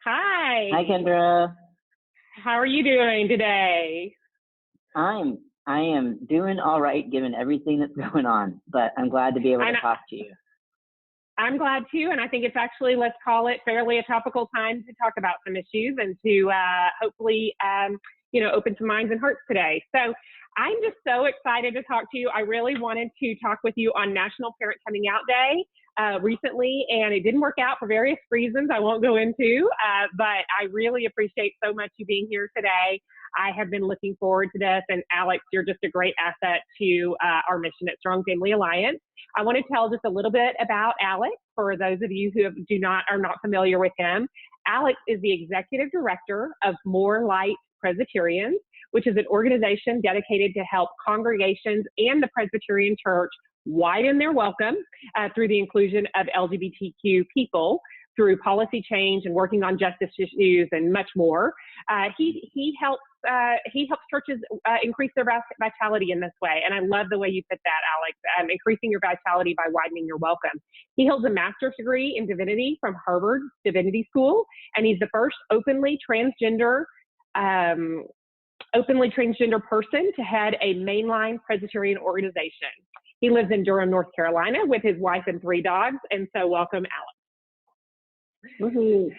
Hi, Hi, Kendra. how are you doing today? I am doing all right given everything that's going on, but I'm glad to be able to And talk to you. I'm glad too, and I think it's actually, let's call it fairly a topical time to talk about some issues and to hopefully, open some minds and hearts today. So I'm just so excited to talk to you. I really wanted to talk with you on National Parent Coming Out Day recently, and it didn't work out for various reasons I won't go into, but I really appreciate so much you being here today. I have been looking forward to this, and Alex, you're just a great asset to our mission at Strong Family Alliance. I want to tell just a little bit about Alex for those of you who are not familiar with him. Alex is the executive director of More Light Presbyterians, which is an organization dedicated to help congregations and the Presbyterian Church widen their welcome through the inclusion of LGBTQ people through policy change and working on justice issues and much more. He helps churches increase their vitality in this way. And I love the way you put that, Alex, increasing your vitality by widening your welcome. He holds a master's degree in divinity from Harvard Divinity School, and he's the first openly transgender person to head a mainline Presbyterian organization. He lives in Durham, North Carolina with his wife and 3 dogs. And so welcome, Alex. Woohoo!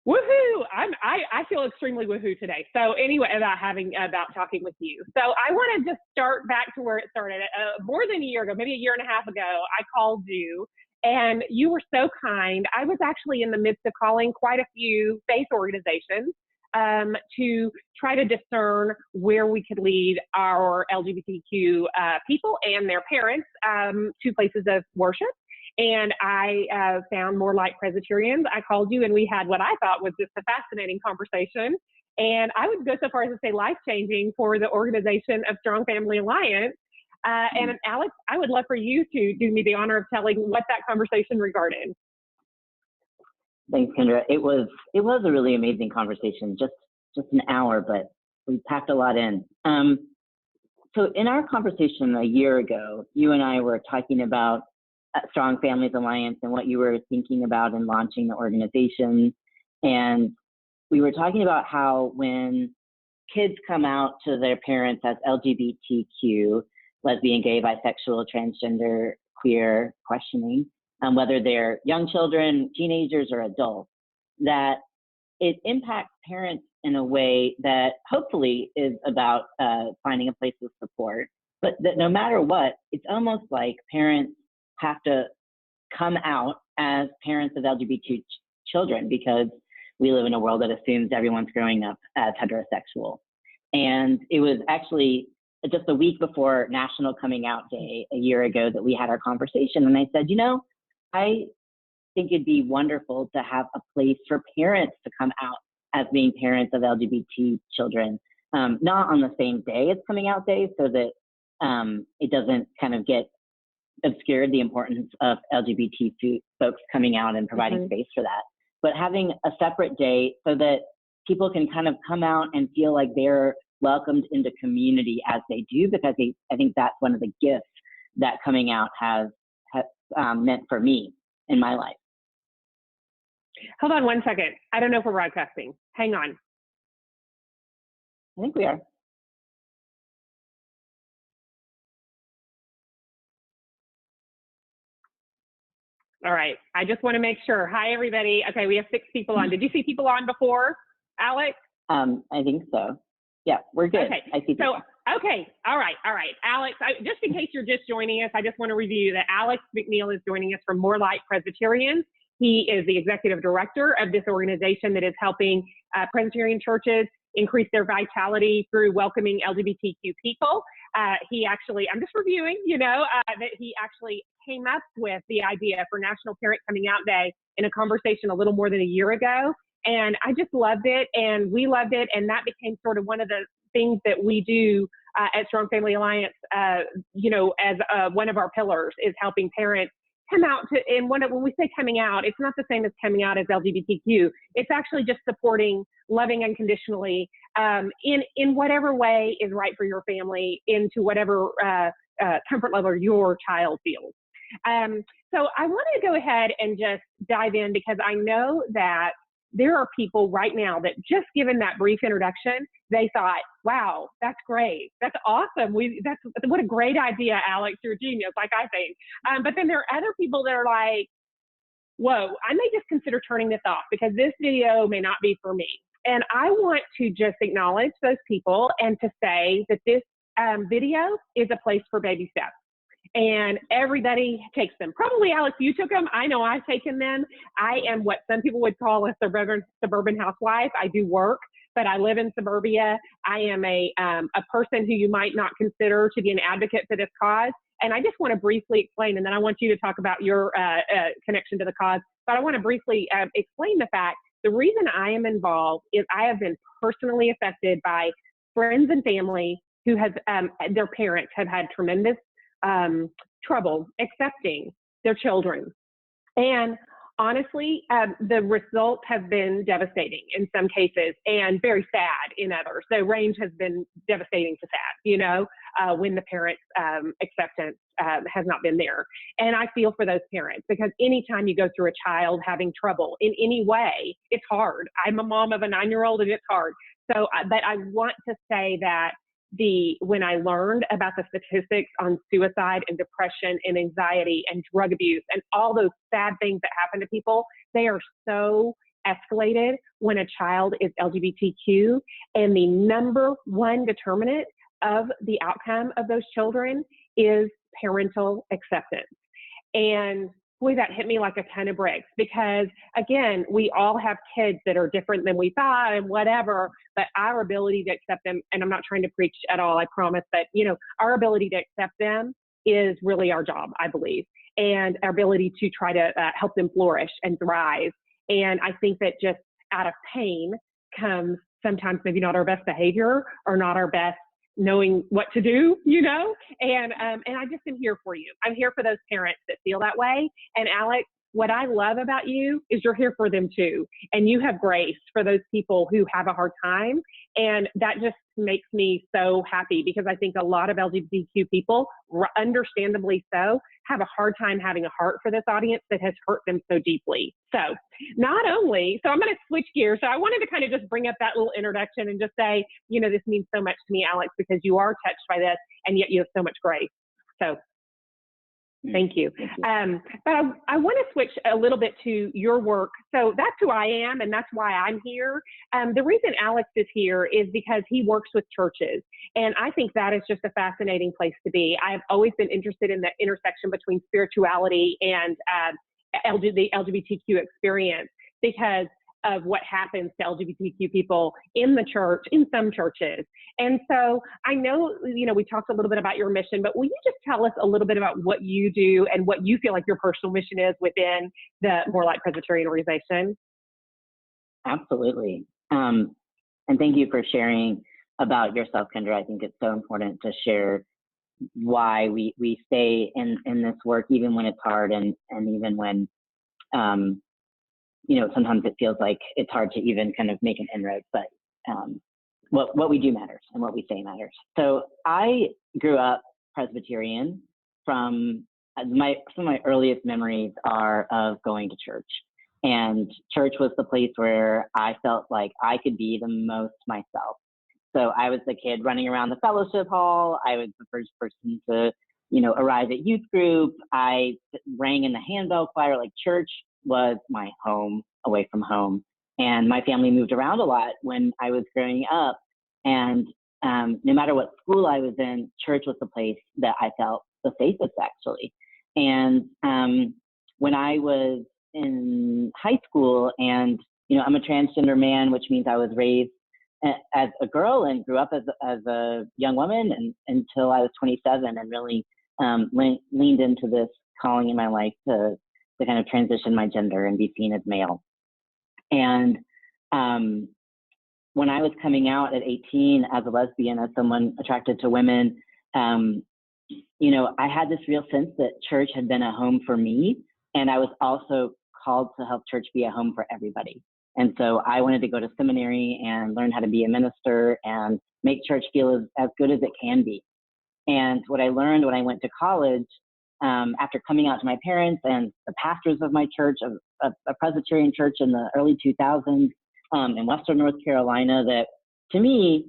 Woohoo! I feel extremely woohoo today. So anyway, about talking with you. So I want to just start back to where it started. More than a year ago, maybe a year and a half ago, I called you, and you were so kind. I was actually in the midst of calling quite a few faith organizations to try to discern where we could lead our LGBTQ people and their parents to places of worship. And I found More Light Presbyterians. I called you, and we had what I thought was just a fascinating conversation. And I would go so far as to say life-changing for the organization of Strong Family Alliance. And Alex, I would love for you to do me the honor of telling what that conversation regarded. Thanks, Kendra. It was a really amazing conversation, just an hour, but we packed a lot in. So in our conversation a year ago, you and I were talking about Strong Families Alliance and what you were thinking about in launching the organization. And we were talking about how when kids come out to their parents as LGBTQ, lesbian, gay, bisexual, transgender, queer, questioning, whether they're young children, teenagers, or adults, that it impacts parents in a way that hopefully is about finding a place of support, but that no matter what, it's almost like parents have to come out as parents of LGBT children because we live in a world that assumes everyone's growing up as heterosexual. And it was actually just a week before National Coming Out Day a year ago that we had our conversation. And I said, I think it'd be wonderful to have a place for parents to come out as being parents of LGBT children, not on the same day as Coming Out Day, so that it doesn't kind of get obscured, the importance of LGBT folks coming out and providing space for that, but having a separate day so that people can kind of come out and feel like they're welcomed into community as they do, because I think that's one of the gifts that coming out has meant for me in my life. Hold on one second. I don't know if we're broadcasting. Hang on. I think we are. All right. I just want to make sure. Hi, everybody. Okay, we have 6 people on. Did you see people on before, Alex? I think so. Yeah, we're good. Okay. I see people. Okay. All right. Alex, just in case you're just joining us, I just want to review that Alex McNeill is joining us from More Light Presbyterians. He is the executive director of this organization that is helping Presbyterian churches increase their vitality through welcoming LGBTQ people. He actually, I'm just reviewing, that he actually came up with the idea for National Parent Coming Out Day in a conversation a little more than a year ago. And I just loved it, and we loved it. And that became sort of one of the things that we do at Strong Family Alliance, as one of our pillars is helping parents come out to, and when we say coming out, it's not the same as coming out as LGBTQ. It's actually just supporting, loving unconditionally in whatever way is right for your family, into whatever comfort level your child feels. So I want to go ahead and just dive in, because I know that there are people right now that just given that brief introduction, they thought, wow, that's great. That's awesome. What a great idea, Alex. You're a genius, like I think. But then there are other people that are like, whoa, I may just consider turning this off because this video may not be for me. And I want to just acknowledge those people and to say that this video is a place for baby steps. And everybody takes them. Probably, Alex, you took them. I know I've taken them. I am what some people would call a suburban housewife. I do work, but I live in suburbia. I am a person who you might not consider to be an advocate for this cause. And I just want to briefly explain, and then I want you to talk about your connection to the cause. But I want to briefly explain the fact the reason I am involved is I have been personally affected by friends and family who have their parents have had tremendous trouble accepting their children. And honestly, the results have been devastating in some cases and very sad in others. The range has been devastating to sad, when the parents' acceptance has not been there. And I feel for those parents because anytime you go through a child having trouble in any way, it's hard. I'm a mom of a 9-year-old and it's hard. So, but I want to say that when I learned about the statistics on suicide and depression and anxiety and drug abuse and all those sad things that happen to people, they are so escalated when a child is LGBTQ. And the number one determinant of the outcome of those children is parental acceptance. And boy, that hit me like a ton of bricks because, again, we all have kids that are different than we thought and whatever, but our ability to accept them, and I'm not trying to preach at all, I promise, but, our ability to accept them is really our job, I believe, and our ability to try to help them flourish and thrive. And I think that just out of pain comes sometimes maybe not our best behavior or not our best knowing what to do, and I just am here for you. I'm here for those parents that feel that way. And Alex, what I love about you is you're here for them too. And you have grace for those people who have a hard time. And that just makes me so happy because I think a lot of LGBTQ people, understandably so, have a hard time having a heart for this audience that has hurt them so deeply. So so I'm going to switch gears. So I wanted to kind of just bring up that little introduction and just say, this means so much to me, Alex, because you are touched by this and yet you have so much grace. So thank you. But I want to switch a little bit to your work. So that's who I am, and that's why I'm here. The reason Alex is here is because he works with churches, and I think that is just a fascinating place to be. I've always been interested in the intersection between spirituality and the LGBTQ experience because of what happens to LGBTQ people in the church, in some churches. And so I know, we talked a little bit about your mission, but will you just tell us a little bit about what you do and what you feel like your personal mission is within the More Light Presbyterian organization? Absolutely. And thank you for sharing about yourself, Kendra. I think it's so important to share why we stay in this work, even when it's hard and even when, sometimes it feels like it's hard to even kind of make an inroad, but what we do matters and what we say matters. So I grew up Presbyterian some of my earliest memories are of going to church. And church was the place where I felt like I could be the most myself. So I was the kid running around the fellowship hall. I was the first person to, arrive at youth group. I rang in the handbell choir. Like church was my home away from home. And my family moved around a lot when I was growing up. And no matter what school I was in, church was the place that I felt the safest, actually. And when I was in high school, and I'm a transgender man, which means I was raised as a girl and grew up as a young woman until I was 27, and really leaned into this calling in my life to kind of transition my gender and be seen as male. And when I was coming out at 18 as a lesbian, as someone attracted to women, I had this real sense that church had been a home for me, and I was also called to help church be a home for everybody. And so I wanted to go to seminary and learn how to be a minister and make church feel as good as it can be. And what I learned when I went to college, after coming out to my parents and the pastors of my church, of a Presbyterian church in the early 2000s in Western North Carolina that, to me,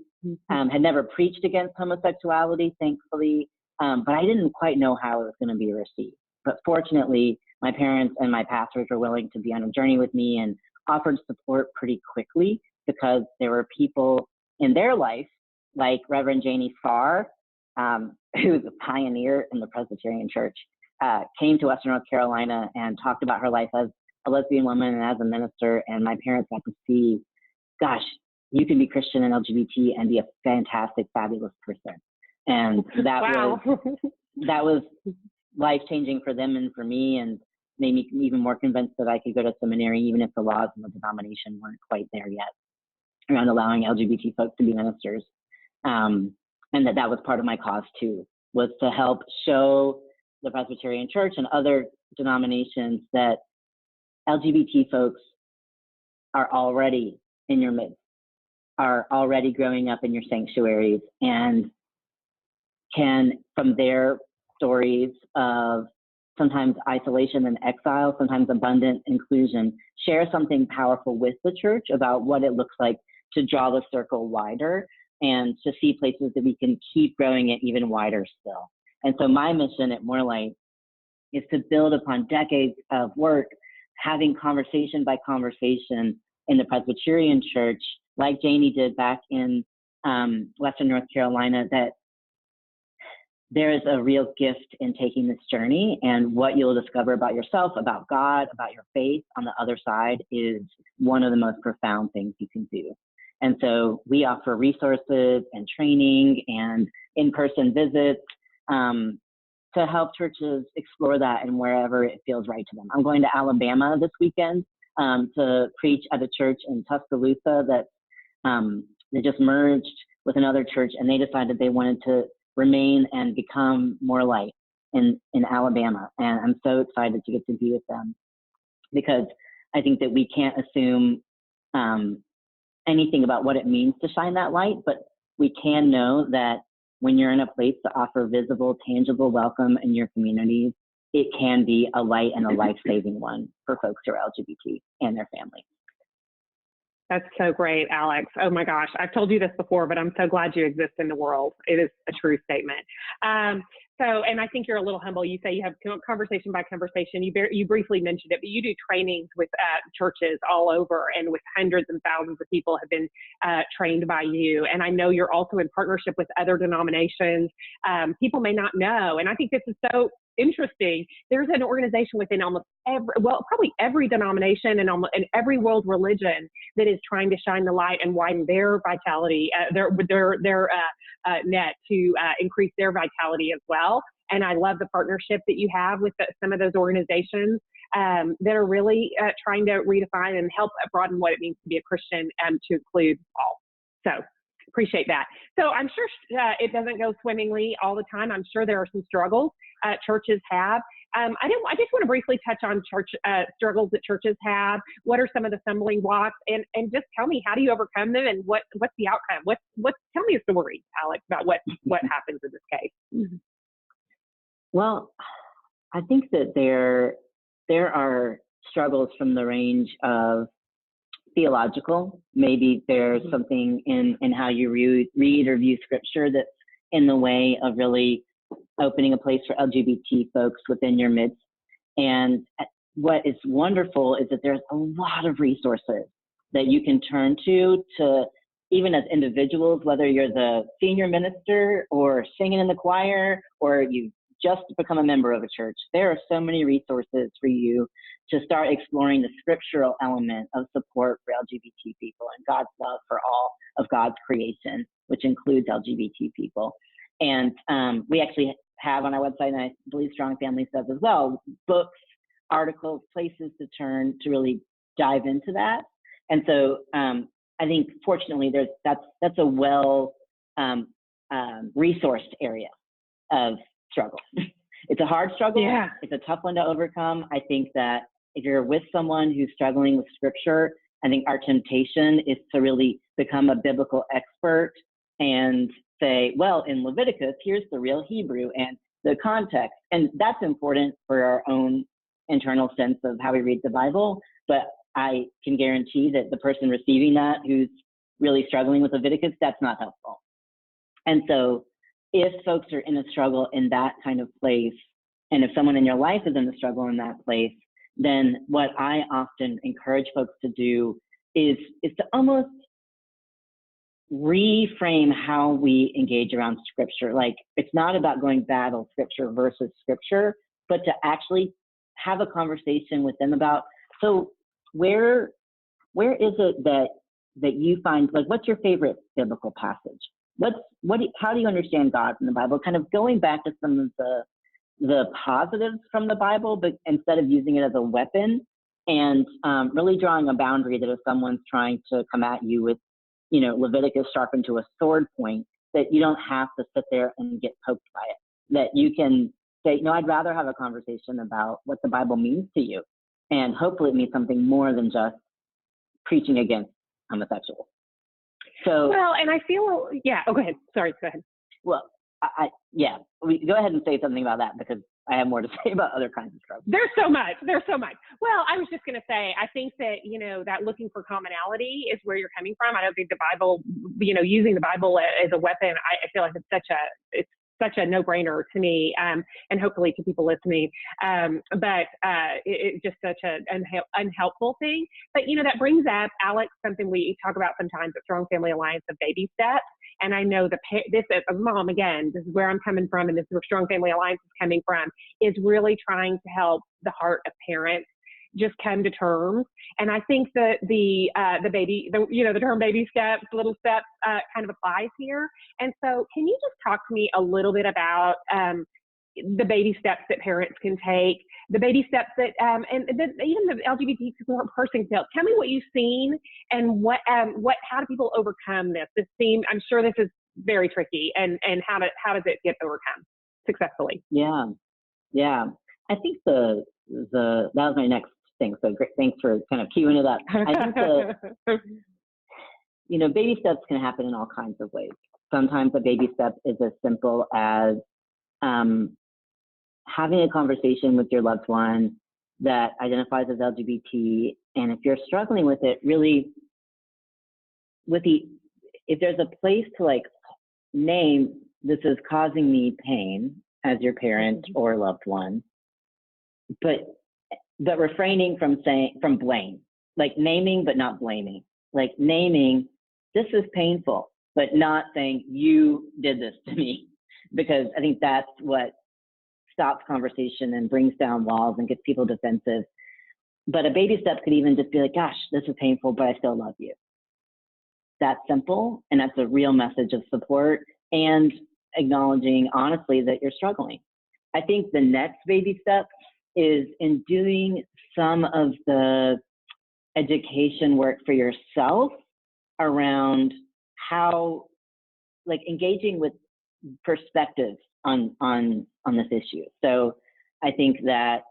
had never preached against homosexuality, thankfully, but I didn't quite know how it was going to be received. But fortunately, my parents and my pastors were willing to be on a journey with me and offered support pretty quickly because there were people in their life, like Reverend Janie Farr, who's a pioneer in the Presbyterian Church, came to Western North Carolina and talked about her life as a lesbian woman and as a minister. And my parents got to see, gosh, you can be Christian and LGBT and be a fantastic, fabulous person. And that wow. was life-changing for them and for me, and made me even more convinced that I could go to seminary, even if the laws in the denomination weren't quite there yet, around allowing LGBT folks to be ministers. And that was part of my cause too, was to help show the Presbyterian Church and other denominations that LGBT folks are already in your midst, are already growing up in your sanctuaries, and can, from their stories of sometimes isolation and exile, sometimes abundant inclusion, share something powerful with the church about what it looks like to draw the circle wider and to see places that we can keep growing it even wider still. And so my mission at Moorlight is to build upon decades of work, having conversation by conversation in the Presbyterian Church, like Janie did back in Western North Carolina, that there is a real gift in taking this journey, and what you'll discover about yourself, about God, about your faith on the other side is one of the most profound things you can do. And so we offer resources and training and in-person visits to help churches explore that and wherever it feels right to them. I'm going to Alabama this weekend to preach at a church in Tuscaloosa that they just merged with another church, and they decided they wanted to remain and become more light in Alabama. And I'm so excited to get to be with them, because I think that we can't assume anything about what it means to shine that light, but we can know that when you're in a place to offer visible, tangible welcome in your communities, it can be a light and a life-saving one for folks who are LGBT and their families. That's so great, Alex. Oh my gosh, I've told you this before, but I'm so glad you exist in the world. It is a true statement. And I think you're a little humble. You say you have conversation by conversation. You briefly mentioned it, but you do trainings with churches all over, and with hundreds and thousands of people have been trained by you. And I know you're also in partnership with other denominations. People may not know, and I think this is so interesting. There's an organization within probably every denomination and every world religion that is trying to shine the light and widen their vitality, their net to increase their vitality as well. And I love the partnership that you have with some of those organizations that are really trying to redefine and help broaden what it means to be a Christian to include all. So appreciate that. So I'm sure it doesn't go swimmingly all the time. I'm sure there are some struggles churches have. I just want to briefly touch on church struggles that churches have. What are some of the stumbling blocks? And just tell me, how do you overcome them, and what's the outcome? Tell me a story, Alex, about what happens in this case. Well, I think that there are struggles from the range of theological. Maybe there's something in how you read or view scripture that's in the way of really opening a place for LGBT folks within your midst. And what is wonderful is that there's a lot of resources that you can turn to even as individuals, whether you're the senior minister or singing in the choir, or you've just become a member of a church. There are so many resources for you to start exploring the scriptural element of support for LGBT people and God's love for all of God's creation, which includes LGBT people. And we actually have on our website, and I believe Strong Families does as well, books, articles, places to turn to really dive into that. And so I think fortunately that's a well resourced area of struggle. It's a hard struggle. Yeah. It's a tough one to overcome. I think that if you're with someone who's struggling with scripture, I think our temptation is to really become a biblical expert and say, well, in Leviticus, here's the real Hebrew and the context. And that's important for our own internal sense of how we read the Bible, but I can guarantee that the person receiving that who's really struggling with Leviticus, that's not helpful. And so if folks are in a struggle in that kind of place, and if someone in your life is in a struggle in that place, then what I often encourage folks to do is to almost reframe how we engage around scripture. Like, it's not about going battle scripture versus scripture, but to actually have a conversation with them about, so where is it that you find, like, what's your favorite biblical passage? How do you understand God from the Bible? Kind of going back to some of the positives from the Bible, but instead of using it as a weapon, and really drawing a boundary that if someone's trying to come at you with, Leviticus sharpened to a sword point, that you don't have to sit there and get poked by it. That you can say, no, I'd rather have a conversation about what the Bible means to you. And hopefully it means something more than just preaching against homosexuals. So, well, and I feel, yeah, oh, go ahead. Sorry, go ahead. Well, we go ahead and say something about that, because I have more to say about other kinds of struggles. There's so much. Well, I was just going to say, I think that, that looking for commonality is where you're coming from. I don't think the Bible, using the Bible as a weapon, I feel like it's such a no-brainer to me, and hopefully to people listening. But it's just such an unhelpful thing. But, that brings up, Alex, something we talk about sometimes at Strong Family Alliance, of baby steps. And I know this as a mom, again, this is where I'm coming from, and this is where Strong Family Alliance is coming from, is really trying to help the heart of parents just come to terms. And I think that the term baby steps, little steps, kind of applies here. And so can you just talk to me a little bit about the baby steps that parents can take, the baby steps that, and then even the LGBT person can tell me what you've seen, and how do people overcome this? I'm sure this is very tricky, and how does it get overcome successfully? Yeah. I think that was my next thing. So great. Thanks for kind of queuing it up. I think baby steps can happen in all kinds of ways. Sometimes a baby step is as simple as, having a conversation with your loved one that identifies as LGBT, and if you're struggling with it, really, if there's a place to like name, this is causing me pain as your parent or loved one, but refraining from blame, like naming but not blaming, like naming, this is painful, but not saying you did this to me, because I think that's what stops conversation and brings down walls and gets people defensive. But a baby step could even just be like, gosh, this is painful, but I still love you. That's simple, and that's a real message of support and acknowledging honestly that you're struggling. I think the next baby step is in doing some of the education work for yourself around how, like, engaging with perspectives on this issue. So I think that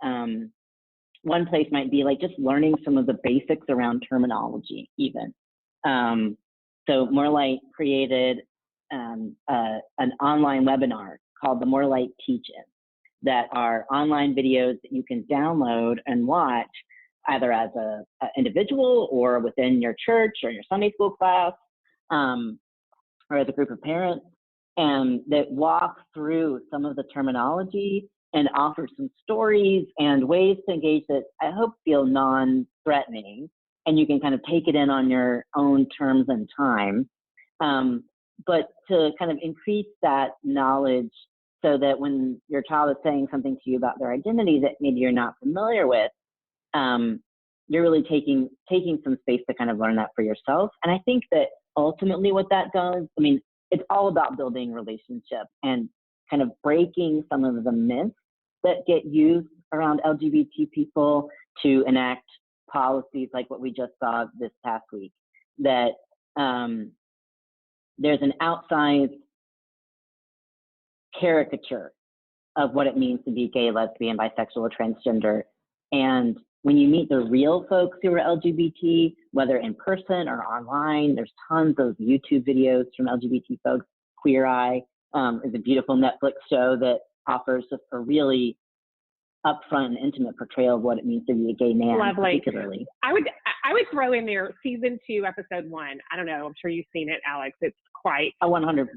one place might be like just learning some of the basics around terminology even. So More Light created an online webinar called the More Light Teach-In, that are online videos that you can download and watch either as an individual or within your church or your Sunday school class, or as a group of parents, and that walk through some of the terminology and offer some stories and ways to engage that I hope feel non-threatening, and you can kind of take it in on your own terms and time, but to kind of increase that knowledge so that when your child is saying something to you about their identity that maybe you're not familiar with, you're really taking some space to kind of learn that for yourself. And I think that ultimately what that does, I mean, it's all about building relationship and kind of breaking some of the myths that get used around LGBT people to enact policies like what we just saw this past week, that there's an outsized caricature of what it means to be gay, lesbian, bisexual, or transgender. And when you meet the real folks who are LGBT, whether in person or online, there's tons of YouTube videos from LGBT folks. Queer Eye is a beautiful Netflix show that offers just a really upfront and intimate portrayal of what it means to be a gay man. Lovely. Particularly. I would throw in there season 2, episode 1. I don't know. I'm sure you've seen it, Alex. It's quite 100%.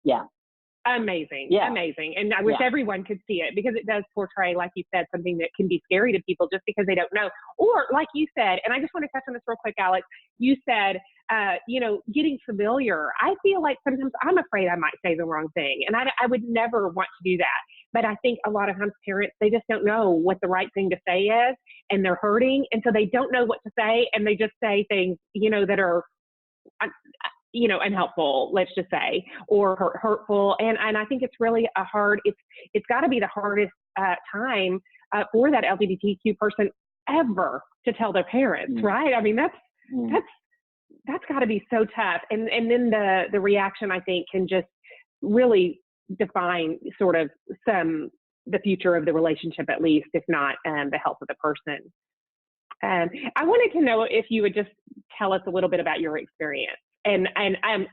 Yeah. Amazing. Yeah. Amazing. And I wish everyone could see it, because it does portray, like you said, something that can be scary to people just because they don't know. Or like you said, and I just want to touch on this real quick, Alex, you said, getting familiar. I feel like sometimes I'm afraid I might say the wrong thing, and I would never want to do that. But I think a lot of times parents, they just don't know what the right thing to say is, and they're hurting. And so they don't know what to say, and they just say things, that are, unhelpful, let's just say, or hurtful. And I think it's really it's got to be the hardest time for that LGBTQ person ever to tell their parents, right? I mean, that's got to be so tough. And then the reaction, I think, can just really define sort of the future of the relationship, at least, if not the health of the person. I wanted to know if you would just tell us a little bit about your experience. And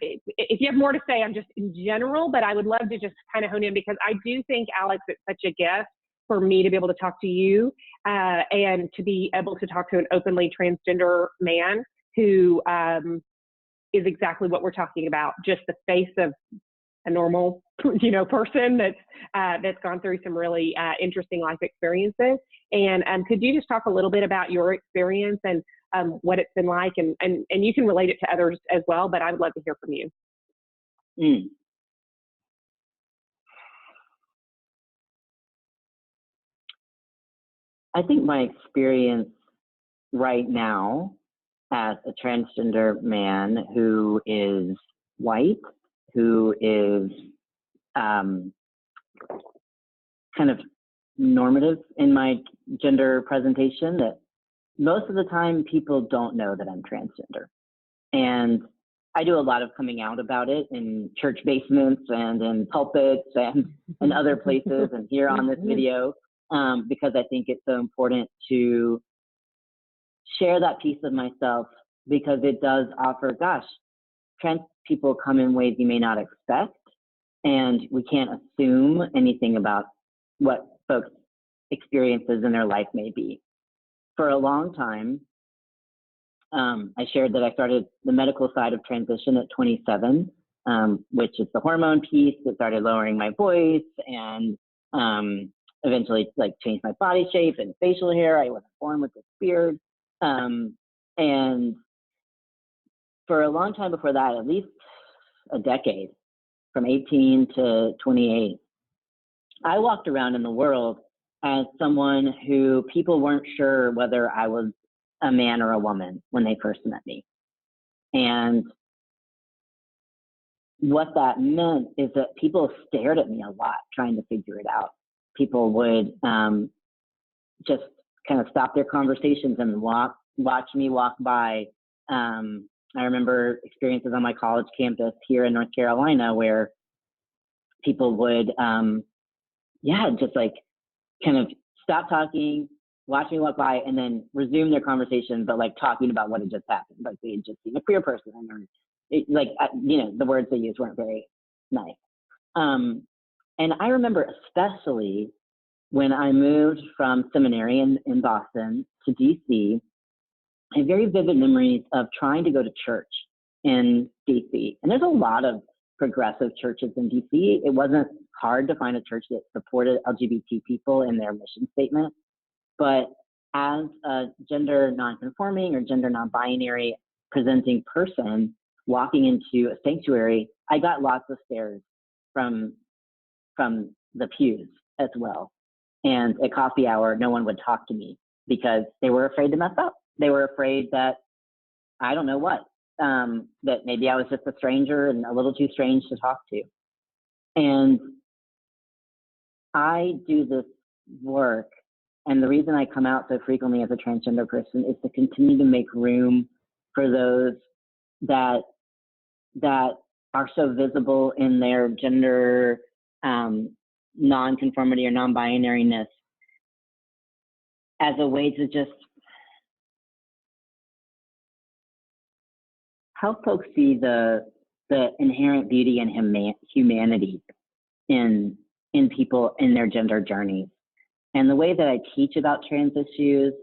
if you have more to say, I'm just in general, but I would love to just kind of hone in, because I do think, Alex, it's such a gift for me to be able to talk to you and to be able to talk to an openly transgender man who is exactly what we're talking about, just the face of a normal, person that's gone through some really interesting life experiences. And could you just talk a little bit about your experience and what it's been like, and you can relate it to others as well, but I would love to hear from you. I think my experience right now as a transgender man who is white, who is kind of normative in my gender presentation, that most of the time people don't know that I'm transgender. And I do a lot of coming out about it in church basements and in pulpits and in other places and here on this video, because I think it's so important to share that piece of myself, because it does offer, trans people come in ways you may not expect, and we can't assume anything about what folks' experiences in their life may be. For a long time, I shared that I started the medical side of transition at 27, which is the hormone piece that started lowering my voice and eventually changed my body shape and facial hair. I wasn't born with this beard. And for a long time before that, at least a decade, from 18 to 28, I walked around in the world as someone who people weren't sure whether I was a man or a woman when they first met me. And what that meant is that people stared at me a lot trying to figure it out. People would just kind of stop their conversations and watch me walk by. I remember experiences on my college campus here in North Carolina where people would, just kind of stop talking, watch me walk by, and then resume their conversation, but talking about what had just happened. Like they had just seen a queer person, or the words they used weren't very nice. And I remember especially when I moved from seminary in Boston to DC, I have very vivid memories of trying to go to church in DC. And there's a lot of progressive churches in DC. It wasn't hard to find a church that supported LGBT people in their mission statement. But as a gender nonconforming or gender non-binary presenting person walking into a sanctuary, I got lots of stares from the pews as well. And at coffee hour, no one would talk to me because they were afraid to mess up. They were afraid that, I don't know what, that maybe I was just a stranger and a little too strange to talk to. And I do this work, and the reason I come out so frequently as a transgender person is to continue to make room for those that are so visible in their gender non-conformity or non-binariness as a way to just help folks see the inherent beauty and humanity in people in their gender journeys. And the way that I teach about trans issues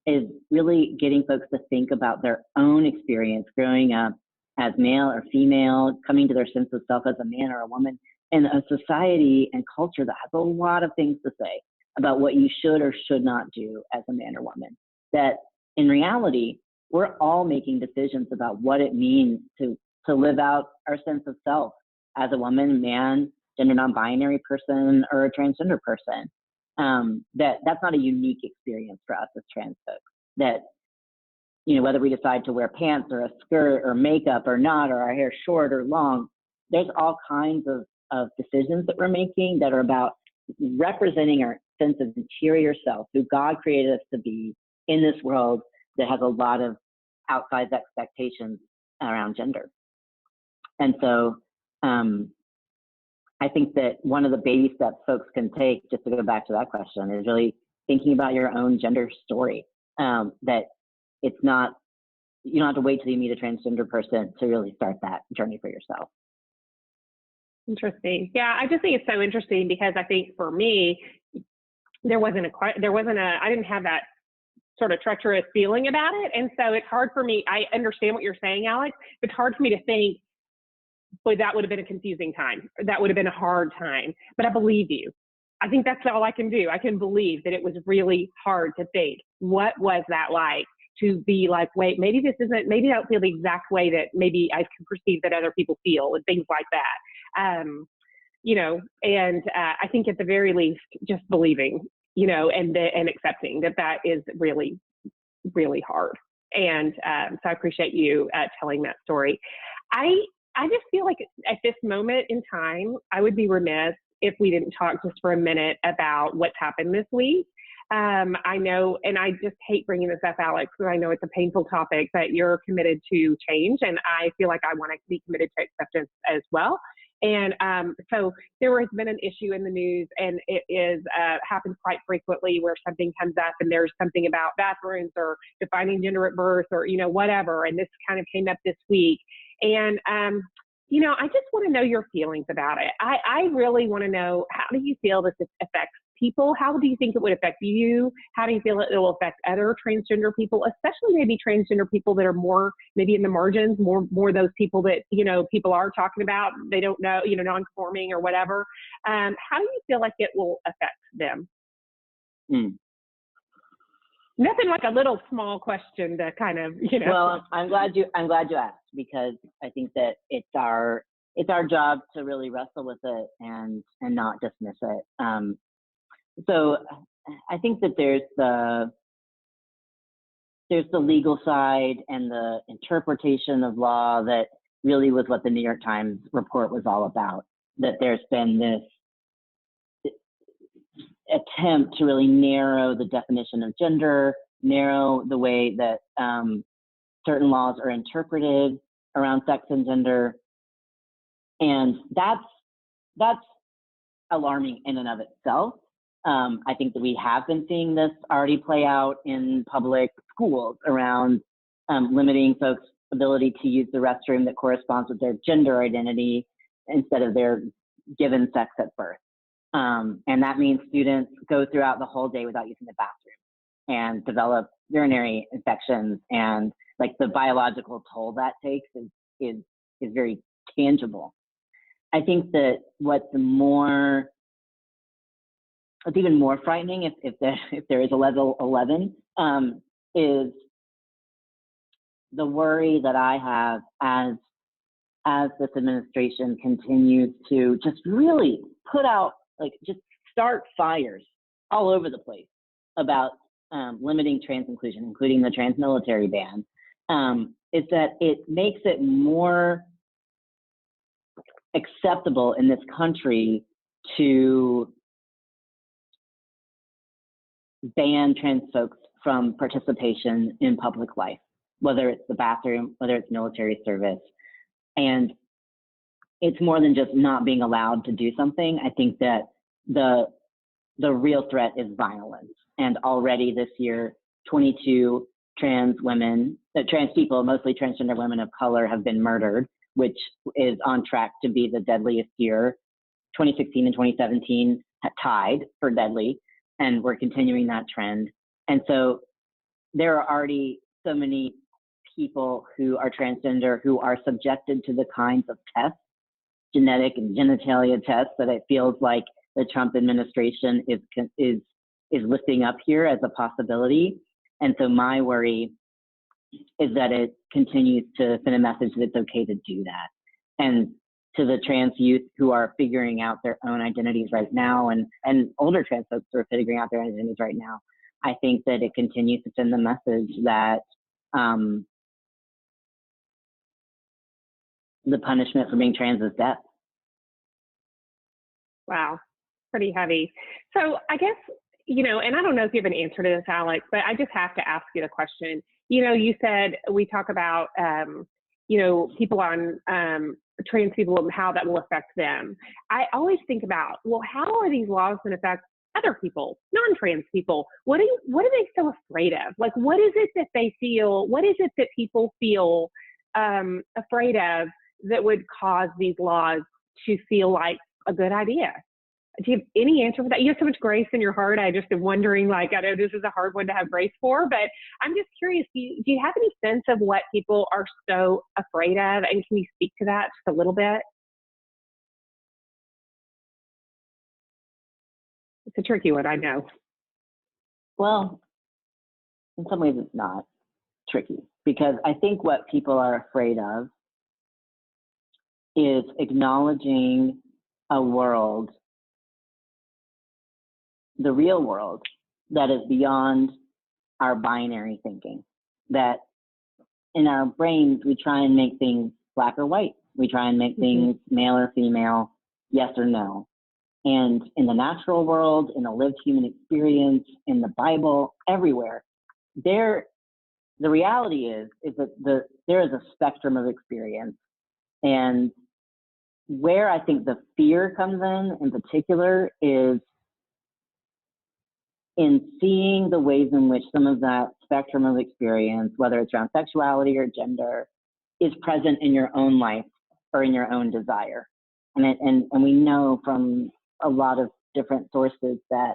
is really getting folks to think about their own experience growing up as male or female, coming to their sense of self as a man or a woman, in a society and culture that has a lot of things to say about what you should or should not do as a man or woman. That in reality, we're all making decisions about what it means to live out our sense of self as a woman, man, gender non-binary person, or a transgender person. That's not a unique experience for us as trans folks. That, you know, whether we decide to wear pants or a skirt or makeup or not, or our hair short or long, there's all kinds of decisions that we're making that are about representing our sense of interior self, who God created us to be in this world that has a lot of outsized expectations around gender. And so I think that one of the baby steps folks can take, just to go back to that question, is really thinking about your own gender story. That it's not, you don't have to wait till you meet a transgender person to really start that journey for yourself. Interesting. Yeah, I just think it's so interesting because I think for me, I didn't have that sort of treacherous feeling about it. And so it's hard for me. I understand what you're saying, Alex. It's hard for me to think, boy, that would have been a confusing time. That would have been a hard time. But I believe you. I think that's all I can do. I can believe that it was really hard to think, what was that like? To be like, wait, maybe I don't feel the exact way that maybe I can perceive that other people feel, and things like that. You know, and I think at the very least, just believing, you know, and accepting that is really, really hard. And so I appreciate you telling that story. I just feel like at this moment in time, I would be remiss if we didn't talk just for a minute about what's happened this week. I know, and I just hate bringing this up, Alex, because I know it's a painful topic, but you're committed to change, and I feel like I want to be committed to acceptance as well. And so there has been an issue in the news, and it is happens quite frequently, where something comes up and there's something about bathrooms or defining gender at birth or, you know, whatever. And this kind of came up this week. And, you know, I just want to know your feelings about it. I really want to know, how do you feel this affects people? How do you think it would affect you? How do you feel it will affect other transgender people, especially maybe transgender people that are more maybe in the margins, more those people that, you know, people are talking about, they don't know, you know, non-conforming or whatever. How do you feel like it will affect them? Nothing like a little small question to kind of, you know. Well, I'm glad you asked, because I think that it's our job to really wrestle with it and not dismiss it. So I think that there's the legal side and the interpretation of law that really was what the New York Times report was all about. That there's been this attempt to really narrow the definition of gender, narrow the way that certain laws are interpreted around sex and gender. And that's alarming in and of itself. I think that we have been seeing this already play out in public schools around limiting folks' ability to use the restroom that corresponds with their gender identity instead of their given sex at birth. And that means students go throughout the whole day without using the bathroom and develop urinary infections, and like the biological toll that takes is very tangible. I think that what's even more frightening, if there is a level 11, is the worry that I have as this administration continues to just really put out, like, just start fires all over the place about limiting trans inclusion, including the trans military ban, is that it makes it more acceptable in this country to ban trans folks from participation in public life, whether it's the bathroom, whether it's military service. And it's more than just not being allowed to do something. I think that the real threat is violence. And already this year, 22 trans people, mostly transgender women of color, have been murdered, which is on track to be the deadliest year. 2016 and 2017 tied for deadly. and we're continuing that trend. And so there are already so many people who are transgender who are subjected to the kinds of tests, genetic and genitalia tests, that it feels like the Trump administration is lifting up here as a possibility. And so my worry is that it continues to send a message that it's okay to do that. And to the trans youth who are figuring out their own identities right now, and older trans folks who are figuring out their identities right now, I think that it continues to send the message that the punishment for being trans is death. Wow, pretty heavy. So I guess, and I don't know if you have an answer to this, Alex, but I just have to ask you the question. You said we talk about, people on trans people and how that will affect them. I always think about, well, how are these laws going to affect other people, non-trans people? What are they so afraid of? Like, what is it that they feel? What is it that people feel afraid of that would cause these laws to feel like a good idea? Do you have any answer for that? You have so much grace in your heart. I just am wondering, I know this is a hard one to have grace for, but I'm just curious, do you have any sense of what people are so afraid of? And can you speak to that just a little bit? It's a tricky one, I know. Well, in some ways it's not tricky, because I think what people are afraid of is acknowledging a world, the real world, that is beyond our binary thinking. That in our brains, we try and make things black or white. We try and make things male or female, yes or no. And in the natural world, in a lived human experience, in the Bible, everywhere, the reality is that there is a spectrum of experience. And where I think the fear comes in particular, is in seeing the ways in which some of that spectrum of experience, whether it's around sexuality or gender, is present in your own life or in your own desire. And we know from a lot of different sources that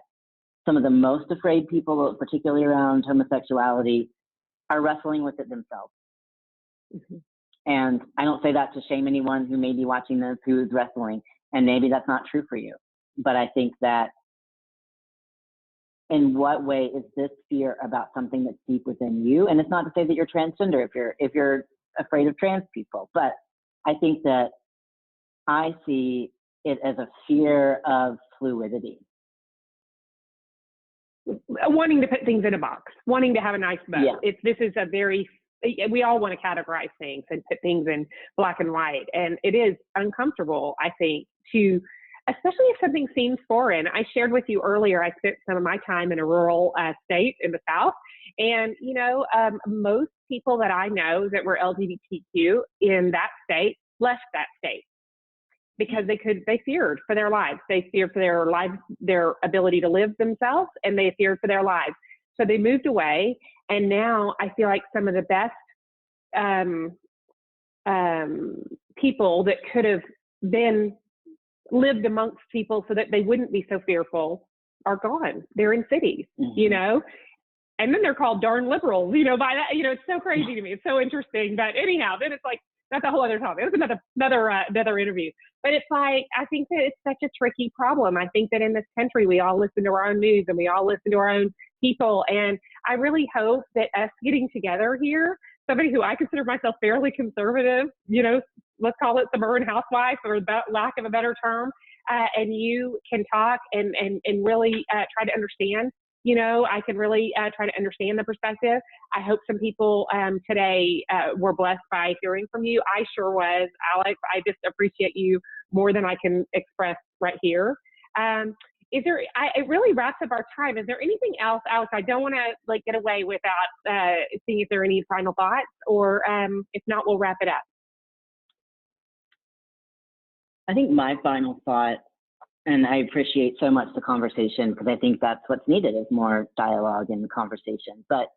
some of the most afraid people, particularly around homosexuality, are wrestling with it themselves. Mm-hmm. And I don't say that to shame anyone who may be watching this who is wrestling, and maybe that's not true for you. But I think that, in what way is this fear about something that's deep within you? And it's not to say that you're transgender if you're afraid of trans people, but I think that I see it as a fear of fluidity. Wanting to put things in a box, wanting to have a nice bow. Yeah. We all want to categorize things and put things in black and white. And it is uncomfortable, I think, especially if something seems foreign. I shared with you earlier, I spent some of my time in a rural state in the South. And, most people that I know that were LGBTQ in that state left that state because they feared for their lives. They feared for their lives, their ability to live themselves, and they feared for their lives. So they moved away. And now I feel like some of the best people that could have been lived amongst people so that they wouldn't be so fearful are gone. They're in cities, and then they're called darn liberals, by that, it's so crazy to me. It's so interesting. But anyhow, then it's like, that's a whole other topic. It was another interview. But it's like, I think that it's such a tricky problem. I think that in this country, we all listen to our own news and we all listen to our own people. And I really hope that us getting together here, somebody who I consider myself fairly conservative, let's call it suburban housewife, or lack of a better term, and you can talk and really try to understand. I can really try to understand the perspective. I hope some people today were blessed by hearing from you. I sure was, Alex. I just appreciate you more than I can express right here. It really wraps up our time. Is there anything else, Alex? I don't want to get away without seeing if there are any final thoughts, or if not, we'll wrap it up. I think my final thought, and I appreciate so much the conversation, because I think that's what's needed, is more dialogue and conversation. But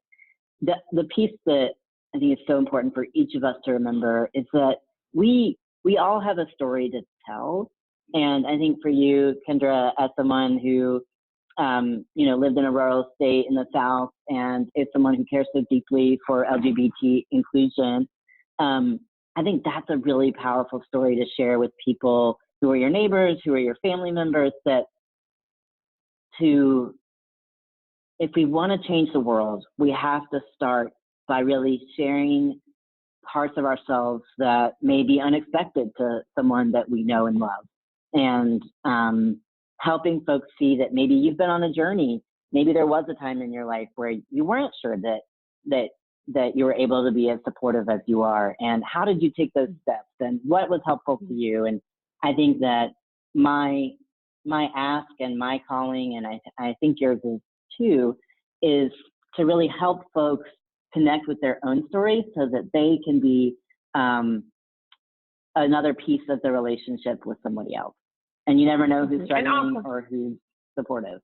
the piece that I think is so important for each of us to remember is that we all have a story to tell. And I think for you, Kendra, as someone who lived in a rural state in the South and is someone who cares so deeply for LGBT inclusion. I think that's a really powerful story to share with people who are your neighbors, who are your family members, that if we want to change the world, we have to start by really sharing parts of ourselves that may be unexpected to someone that we know and love. And helping folks see that maybe you've been on a journey. Maybe there was a time in your life where you weren't sure that you were able to be as supportive as you are. And how did you take those steps? And what was helpful to you? And I think that my ask and my calling, and I think yours is too, is to really help folks connect with their own stories so that they can be another piece of the relationship with somebody else. And you never know who's struggling or who's supportive.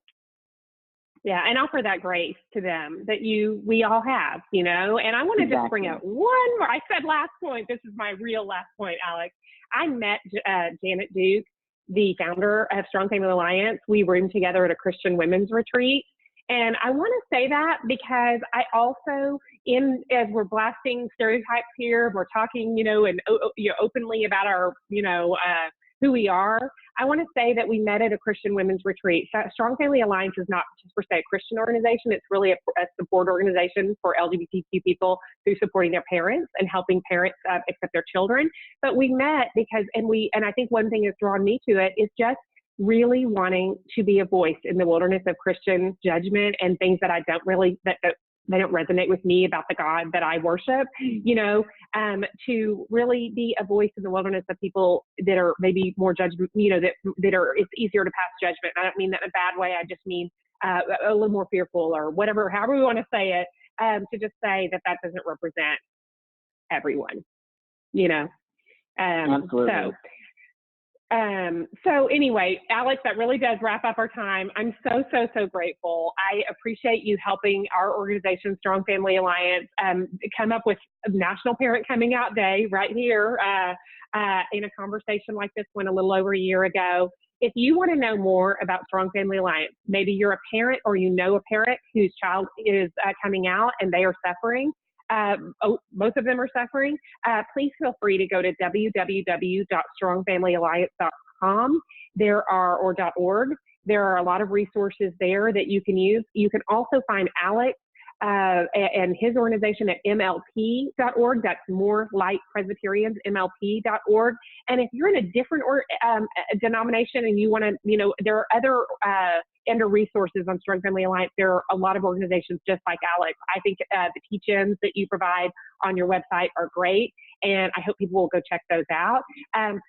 Yeah, and offer that grace to them that we all have, And I want to just bring up one more. I said last point. This is my real last point, Alex. I met Janet Duke, the founder of Strong Family Alliance. We roomed together at a Christian women's retreat. And I want to say that because I also, as we're blasting stereotypes here, we're talking, and openly about our, who we are. I want to say that we met at a Christian women's retreat. Strong Family Alliance is not just per se a Christian organization. It's really a support organization for LGBTQ people through supporting their parents and helping parents accept their children. But we met because, and I think one thing that's drawn me to it is just really wanting to be a voice in the wilderness of Christian judgment and things that I don't really, that they don't resonate with me about the God that I worship, to really be a voice in the wilderness of people that are maybe more judgment, it's easier to pass judgment. I don't mean that in a bad way. I just mean a little more fearful or whatever, however we want to say it, to just say that doesn't represent everyone, Absolutely. So anyway, Alex, that really does wrap up our time. I'm so, so, so grateful. I appreciate you helping our organization, Strong Family Alliance, come up with National Parent Coming Out Day right here in a conversation like this one a little over a year ago. If you want to know more about Strong Family Alliance, maybe you're a parent or you know a parent whose child is coming out and they are suffering, most of them are suffering, please feel free to go to www.strongfamilyalliance.com or .org. There are a lot of resources there that you can use. You can also find Alex and his organization at MLP.org. That's More Light Presbyterians, MLP.org. And if you're in a different denomination and you want to, there are other under resources on Strong Family Alliance. There are a lot of organizations just like Alex. I think the teach-ins that you provide on your website are great, and I hope people will go check those out.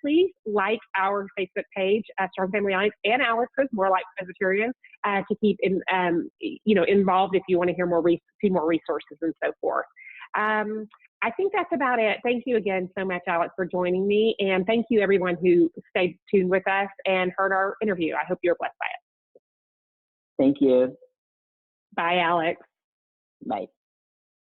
Please like our Facebook page, Strong Family Alliance, and Alex's More Like Presbyterians, to keep involved if you want to hear see more resources and so forth. I think that's about it. Thank you again so much, Alex, for joining me, and thank you everyone who stayed tuned with us and heard our interview. I hope you're blessed by it. Thank you. Bye, Alex. Bye.